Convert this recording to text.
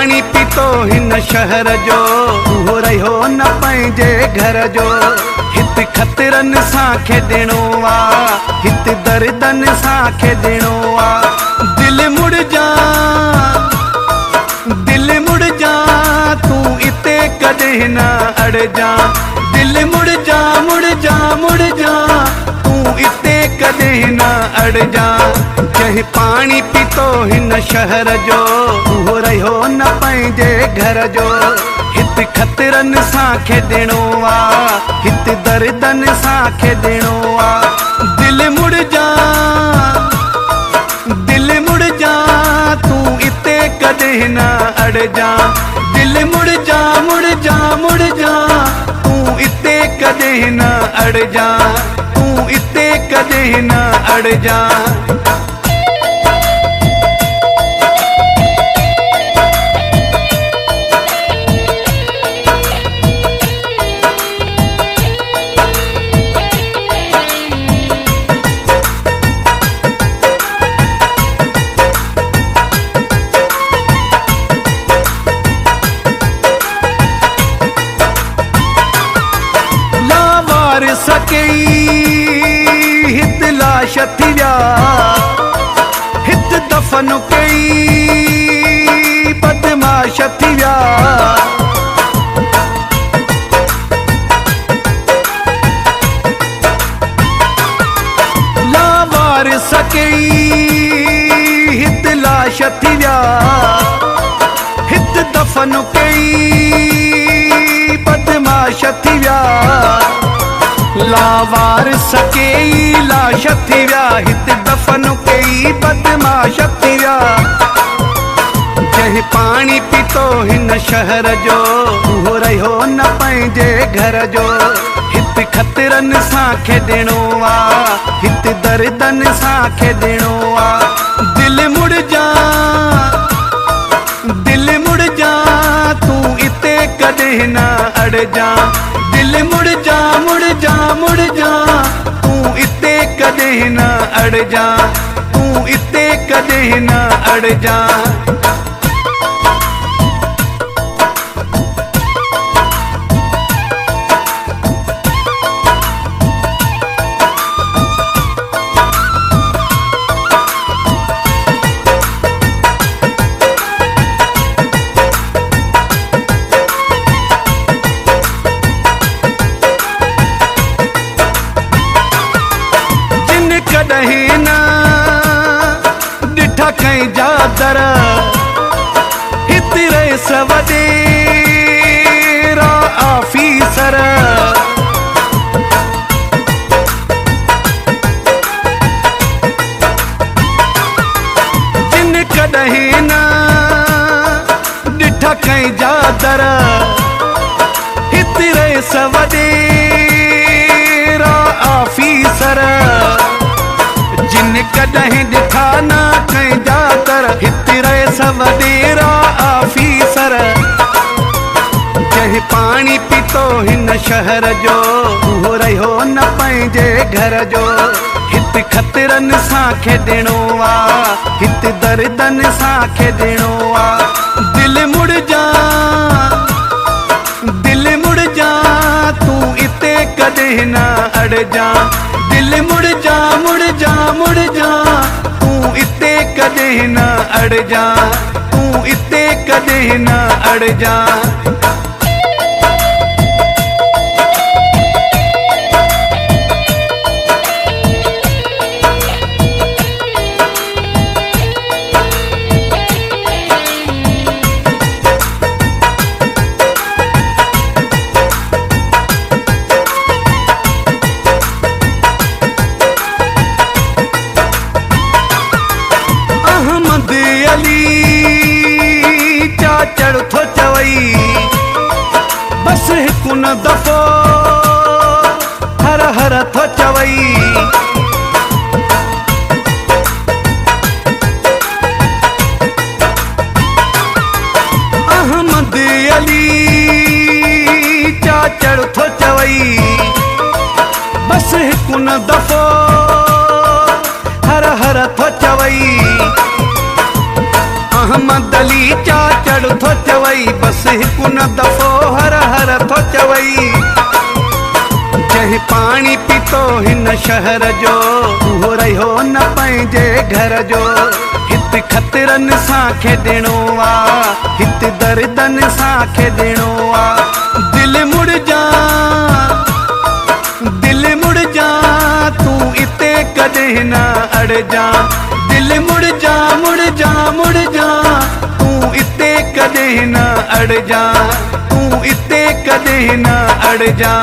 पानी पीतो हिन शहर जो, उहो रहियो न पंहिंजे घर जो। हित खतरन सां खेॾणो आ, हित दर्दन सां खेॾणो आ। दिल मुड़ जा, दिल मुड़ जा, तूं इते कॾहिं न अड़जा। दिल मुड़ जा, मुड़ जा, मुड़ जा, तूं इते कॾहिं न अड़जा। जंहिं पानी पीतो हिन शहर जो, उहो रहियो न पंहिंजे घर जो। हित खतरन सां खेॾणो आ, हित दर्दन सां खेॾणो आ। दिल मुड़ जा, दिल मुड़ जा, तूं इते कॾहिं न अड़जा। दिल मुड़ जा, मुड़ जा, मुड़ जा, तूं इते कॾहिं न अड़जा। तूं इते कॾहिं न अड़जा। सकई हित लाश थी विया, हित दफ़न कई बदमाश थी विया। लावार सकई हित लाश थी विया, हित दफ़न कई बदमाश थी विया। लावार सकेई लाश थी विया, हित दफ़न कई बदमाश थी विया। जंहिं पानी पीतो हिन शहर जो, उहो रहियो न पंहिंजे घर जो। हित खतरन सां खेॾणो आ, हित दर्दन सां खेॾणो आ। दिल मुड़ जा, दिल मुड़ जा, तूं इते कॾहिं न अड़जा। दिल मुड़ जा, मुड़ जा, मुड़ जा, तूं इते कॾहिं न अड़जा। तूं इते कॾहिं न अड़जा। कॾहिं न ॾिठा कंहिं जा दर, हित रहिस वॾेरा आफीसर। जिन कॾहिं न ॾिठा कंहिं जा दर, हित रहिस वॾेरा आफीसर। जिन कॾहिं ॾिठा न कंहिं जा दर, हित रहिस वॾेरा आफीसर। जंहिं पानी पीतो हिन शहर जो, उहो रहियो न पंहिंजे घर जो। हित खतरन सां खेॾणो आ, हित दर्दन सां खेॾणो आ। दिल मुड़ जा, दिल मुड़ जा, तूं इते कॾहिं न अड़जा। दिल मुड़ जा, मुड़ जा, मुड़ जा, तूं इते कॾहिं न अड़जा। तूं इते कॾहिं न अड़जा। चाचड़ थो चवई, बस हिकु न दफ़ो हर हर थो चवई। अहमद अली चाचड़ थो चवई, बस हिकु न दफ़ो हर हर थो चवई। मोहम्मद अली चाचड़ थो चवई, बस हिकु न दफ़ो हर हर थो चवई। जंहिं पाणी पीतो हिन शहर जो, उहो रहियो न पंहिंजे घर जो। हित ख़तरनि सां खेॾिणो आ, हित दर्दनि सां खेॾिणो आ। दिल मुड़ जा, दिल मुड़ जा, तूं इते कॾहिं न अड़जा। दिल मुड़ जा, मुड़ जा, मुड़ जा, तूं इते कॾहिं न अड़जा, तूं इते कॾहिं न अड़जा।